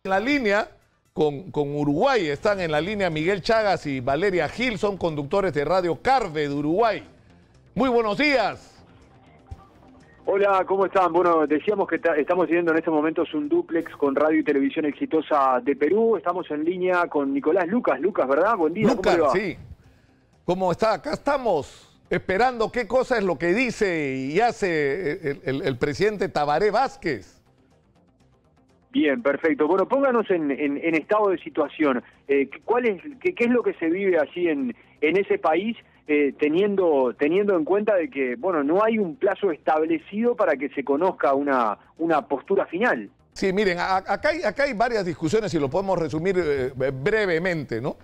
En la línea con Uruguay, están en la línea Miguel Chagas y Valeria Gil, son conductores de Radio Carve de Uruguay. Muy buenos días. Hola, ¿cómo están? Bueno, decíamos que estamos teniendo en estos momentos un dúplex con Radio y Televisión Exitosa de Perú. Estamos en línea con Nicolás Lucas. Lucas, ¿verdad? Buen día, Lucas, ¿cómo le va? sí. ¿Cómo está? Acá estamos esperando qué cosa es lo que dice y hace el presidente Tabaré Vázquez. Bien, perfecto. Bueno, pónganos en estado de situación. ¿Qué es lo que se vive allí en ese país, teniendo en cuenta de que, bueno, no hay un plazo establecido para que se conozca una postura final? Sí, miren, acá hay varias discusiones y lo podemos resumir brevemente, ¿no?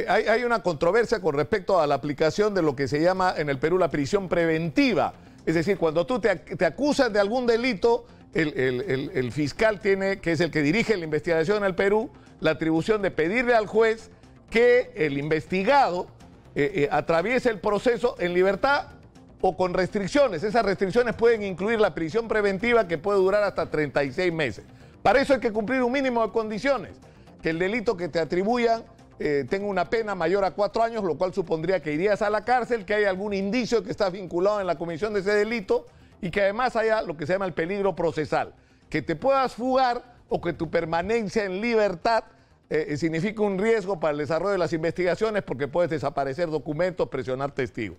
Hay una controversia con respecto a la aplicación de lo que se llama en el Perú la prisión preventiva. Es decir, cuando tú te acusan de algún delito, el fiscal tiene, que es el que dirige la investigación en el Perú, la atribución de pedirle al juez que el investigado atraviese el proceso en libertad o con restricciones. Esas restricciones pueden incluir la prisión preventiva, que puede durar hasta 36 meses. Para eso hay que cumplir un mínimo de condiciones. Que el delito que te atribuyan tenga una pena mayor a 4 años, lo cual supondría que irías a la cárcel, que hay algún indicio que está vinculado en la comisión de ese delito y que además haya lo que se llama el peligro procesal. Que te puedas fugar o que tu permanencia en libertad significa un riesgo para el desarrollo de las investigaciones, porque puedes desaparecer documentos, presionar testigos.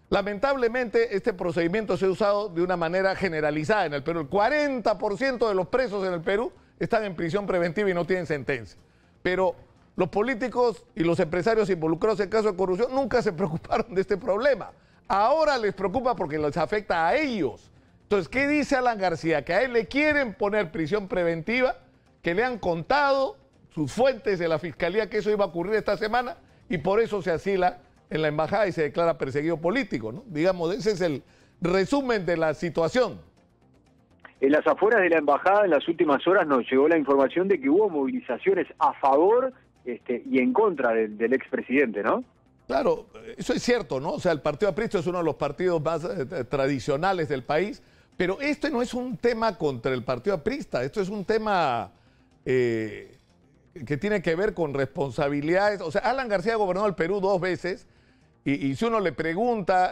Lamentablemente, este procedimiento se ha usado de una manera generalizada en el Perú. El 40% de los presos en el Perú están en prisión preventiva y no tienen sentencia. Pero los políticos y los empresarios involucrados en casos de corrupción nunca se preocuparon de este problema. Ahora les preocupa porque les afecta a ellos. Entonces, ¿qué dice Alan García? Que a él le quieren poner prisión preventiva, que le han contado sus fuentes de la Fiscalía que eso iba a ocurrir esta semana y por eso se asila en la embajada y se declara perseguido político, ¿no? Digamos, ese es el resumen de la situación. En las afueras de la embajada, en las últimas horas, nos llegó la información de que hubo movilizaciones a favor y en contra del expresidente, ¿no? Claro, eso es cierto, ¿no? O sea, el Partido Aprista es uno de los partidos más tradicionales del país, pero este no es un tema contra el Partido Aprista, esto es un tema que tiene que ver con responsabilidades. O sea, Alan García gobernó el Perú 2 veces y si uno le pregunta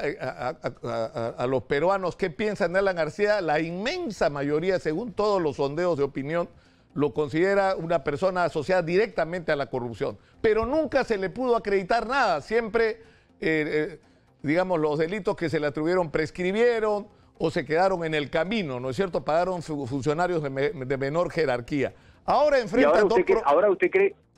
a los peruanos qué piensan de Alan García, la inmensa mayoría, según todos los sondeos de opinión, lo considera una persona asociada directamente a la corrupción. Pero nunca se le pudo acreditar nada. Siempre, digamos, los delitos que se le atribuyeron prescribieron o se quedaron en el camino, ¿no es cierto? Pagaron funcionarios de menor jerarquía. Ahora enfrenta...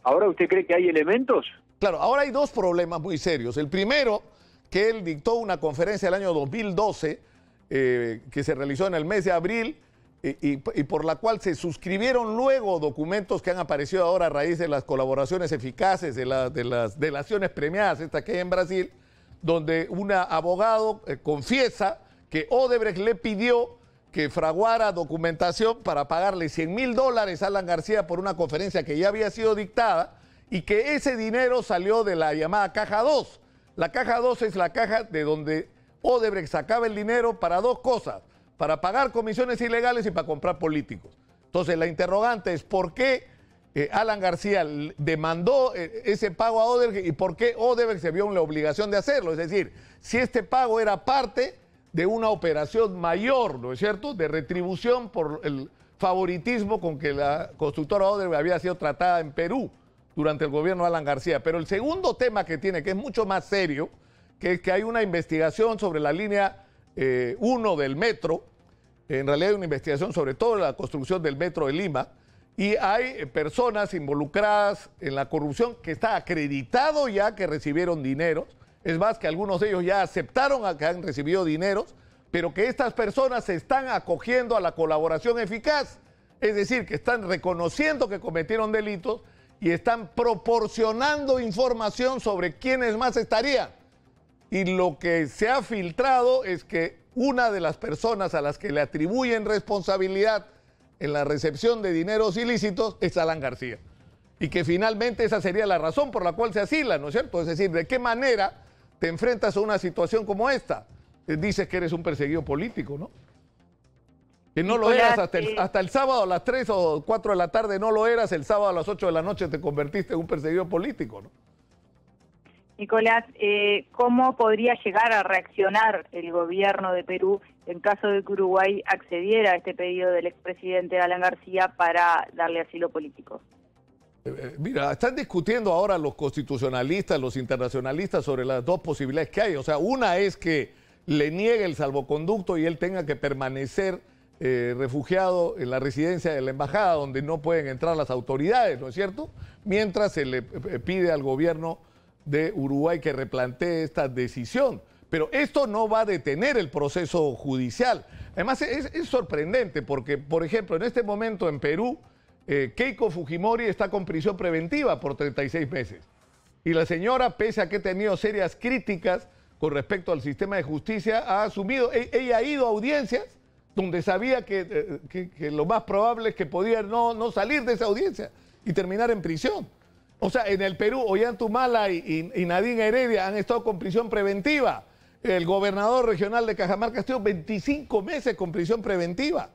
¿Ahora usted cree que hay elementos? Claro, ahora hay dos problemas muy serios. El primero, que él dictó una conferencia el año 2012, que se realizó en el mes de abril, y por la cual se suscribieron luego documentos que han aparecido ahora a raíz de las colaboraciones eficaces, de las delaciones premiadas, esta que hay en Brasil, donde un abogado confiesa que Odebrecht le pidió que fraguara documentación para pagarle $100.000 a Alan García por una conferencia que ya había sido dictada y que ese dinero salió de la llamada Caja 2. La Caja 2 es la caja de donde Odebrecht sacaba el dinero para dos cosas: para pagar comisiones ilegales y para comprar políticos. Entonces, la interrogante es por qué Alan García demandó ese pago a Odebrecht y por qué Odebrecht se vio en la obligación de hacerlo. Es decir, si este pago era parte de una operación mayor, ¿no es cierto?, de retribución por el favoritismo con que la constructora Odebrecht había sido tratada en Perú durante el gobierno de Alan García. Pero el segundo tema que tiene, que es mucho más serio, que es que hay una investigación sobre la línea 1 del metro. En realidad hay una investigación sobre toda la construcción del metro de Lima y hay personas involucradas en la corrupción que está acreditado ya que recibieron dineros. Es más, que algunos de ellos ya aceptaron a que han recibido dineros, pero que estas personas se están acogiendo a la colaboración eficaz. Es decir, que están reconociendo que cometieron delitos y están proporcionando información sobre quiénes más estarían. Y lo que se ha filtrado es que una de las personas a las que le atribuyen responsabilidad en la recepción de dineros ilícitos es Alan García. Y que finalmente esa sería la razón por la cual se asila, ¿no es cierto? Es decir, ¿de qué manera te enfrentas a una situación como esta? Dices que eres un perseguido político, ¿no? Que no lo eras hasta el sábado a las 3 o 4 de la tarde, no lo eras, el sábado a las 8 de la noche te convertiste en un perseguido político, ¿no? Nicolás, ¿cómo podría llegar a reaccionar el gobierno de Perú en caso de que Uruguay accediera a este pedido del expresidente Alan García para darle asilo político? Mira, están discutiendo ahora los constitucionalistas, los internacionalistas sobre las dos posibilidades que hay. O sea, una es que le niegue el salvoconducto y él tenga que permanecer refugiado en la residencia de la embajada donde no pueden entrar las autoridades, ¿no es cierto? Mientras se le pide al gobierno de Uruguay que replantee esta decisión. Pero esto no va a detener el proceso judicial. Además, es sorprendente porque, por ejemplo, en este momento en Perú, Keiko Fujimori está con prisión preventiva por 36 meses. Y la señora, pese a que ha tenido serias críticas con respecto al sistema de justicia, ha asumido, ella ha ido a audiencias donde sabía que lo más probable es que podía no salir de esa audiencia y terminar en prisión. O sea, en el Perú, Ollanta y Nadine Heredia han estado con prisión preventiva. El gobernador regional de Cajamarca estuvo 25 meses con prisión preventiva.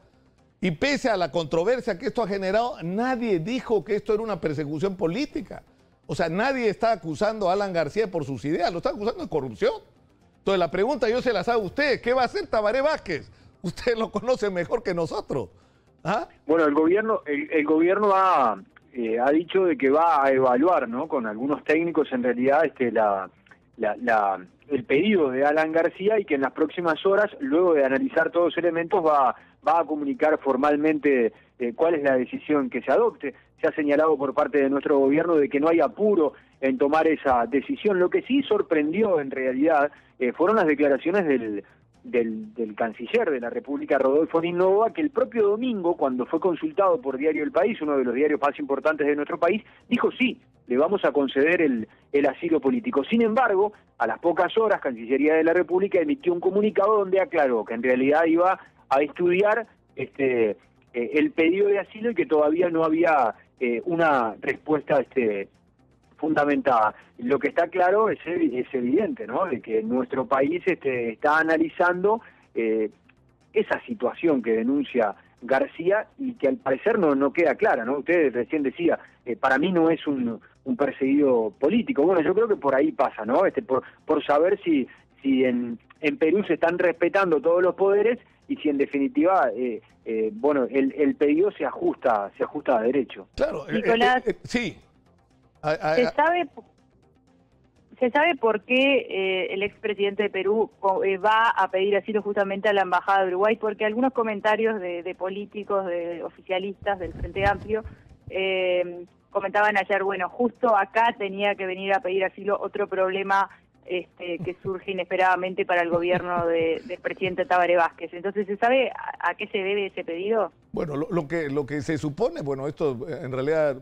Y pese a la controversia que esto ha generado, nadie dijo que esto era una persecución política. O sea, nadie está acusando a Alan García por sus ideas, lo está acusando de corrupción. Entonces la pregunta yo se la hago a usted, ¿qué va a hacer Tabaré Vázquez? Usted lo conoce mejor que nosotros. ¿Ah? Bueno, el gobierno ha dicho de que va a evaluar, ¿no?, con algunos técnicos en realidad el pedido de Alan García y que en las próximas horas, luego de analizar todos los elementos, va a comunicar formalmente cuál es la decisión que se adopte. Se ha señalado por parte de nuestro gobierno de que no hay apuro en tomar esa decisión. Lo que sí sorprendió en realidad fueron las declaraciones del canciller de la República, Rodolfo Ninnova, que el propio domingo, cuando fue consultado por Diario El País, uno de los diarios más importantes de nuestro país, dijo sí, le vamos a conceder el asilo político. Sin embargo, a las pocas horas, Cancillería de la República emitió un comunicado donde aclaró que en realidad iba a estudiar el pedido de asilo y que todavía no había una respuesta fundamentada. Lo que está claro es evidente, ¿no?, de que nuestro país está analizando esa situación que denuncia García y que al parecer no queda clara, ¿no? Usted recién decía, para mí no es un perseguido político. Bueno, yo creo que por ahí pasa, ¿no? Por saber si en Perú se están respetando todos los poderes y si en definitiva, bueno, el pedido se ajusta a derecho. Claro, Nicolás, sí. ¿Se sabe por qué el expresidente de Perú va a pedir asilo justamente a la Embajada de Uruguay? Porque algunos comentarios de políticos, de oficialistas del Frente Amplio, comentaban ayer, bueno, justo acá tenía que venir a pedir asilo otro problema que surge inesperadamente para el gobierno del presidente Tabaré Vázquez. Entonces, ¿se sabe a qué se debe ese pedido? Bueno, lo que se supone, bueno, esto en realidad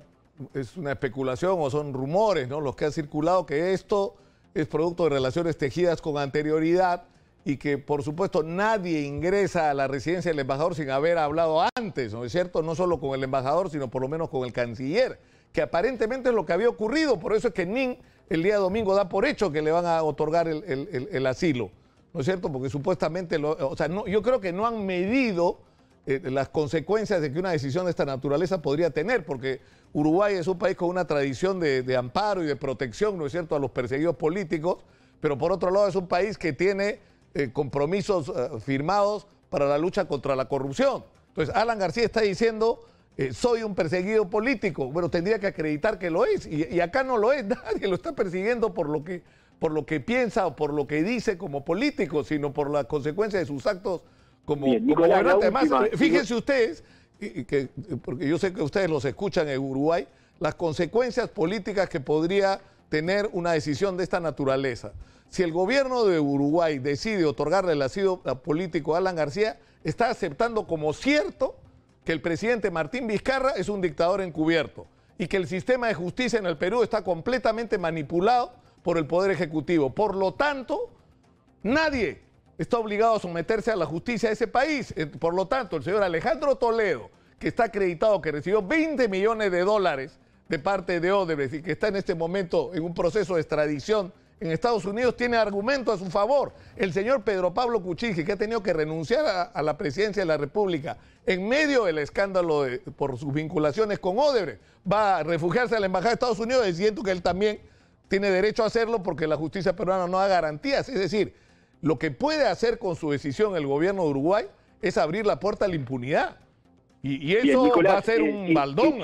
es una especulación o son rumores, ¿no?, los que han circulado, que esto es producto de relaciones tejidas con anterioridad y que, por supuesto, nadie ingresa a la residencia del embajador sin haber hablado antes, ¿no es cierto? No solo con el embajador, sino por lo menos con el canciller, que aparentemente es lo que había ocurrido. Por eso es que NIN el día domingo da por hecho que le van a otorgar el asilo, ¿no es cierto? Porque supuestamente, yo creo que no han medido las consecuencias de que una decisión de esta naturaleza podría tener, porque Uruguay es un país con una tradición de amparo y de protección, ¿no es cierto?, a los perseguidos políticos, pero por otro lado es un país que tiene compromisos firmados para la lucha contra la corrupción. Entonces, Alan García está diciendo, soy un perseguido político. Bueno, tendría que acreditar que lo es, y acá no lo es, nadie lo está persiguiendo por lo que piensa o por lo que dice como político, sino por las consecuencias de sus actos como gobernante. Además, fíjense ustedes, porque yo sé que ustedes los escuchan en Uruguay, las consecuencias políticas que podría tener una decisión de esta naturaleza. Si el gobierno de Uruguay decide otorgarle el asilo político a Alan García, está aceptando como cierto que el presidente Martín Vizcarra es un dictador encubierto y que el sistema de justicia en el Perú está completamente manipulado por el Poder Ejecutivo. Por lo tanto, nadie está obligado a someterse a la justicia de ese país. Por lo tanto, el señor Alejandro Toledo, que está acreditado que recibió $20 millones de parte de Odebrecht y que está en este momento en un proceso de extradición en Estados Unidos tiene argumento a su favor. El señor Pedro Pablo Kuczynski, que ha tenido que renunciar a la presidencia de la República en medio del escándalo por sus vinculaciones con Odebrecht, va a refugiarse a la Embajada de Estados Unidos diciendo que él también tiene derecho a hacerlo porque la justicia peruana no da garantías. Es decir, lo que puede hacer con su decisión el gobierno de Uruguay es abrir la puerta a la impunidad. Y eso bien, Nicolás, va a ser un baldón.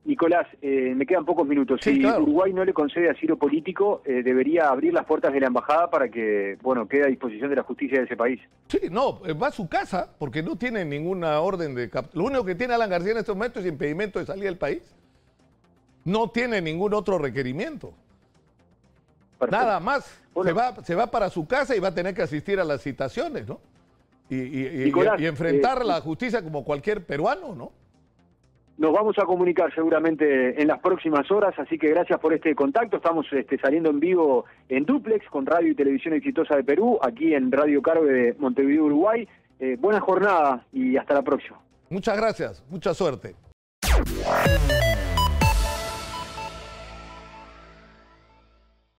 Nicolás, me quedan pocos minutos. Sí, si claro. Uruguay no le concede asilo político, debería abrir las puertas de la embajada para que, bueno, quede a disposición de la justicia de ese país. Sí, no, va a su casa porque no tiene ninguna orden de captura. Lo único que tiene Alan García en este momento es impedimento de salir del país. No tiene ningún otro requerimiento. Perfecto. Nada más. Bueno, se va para su casa y va a tener que asistir a las citaciones, ¿no? Nicolás, y enfrentar la justicia como cualquier peruano, ¿no? Nos vamos a comunicar seguramente en las próximas horas, así que gracias por este contacto. Estamos saliendo en vivo en Duplex con Radio y Televisión Exitosa de Perú, aquí en Radio Carve de Montevideo, Uruguay. Buena jornada y hasta la próxima. Muchas gracias, mucha suerte.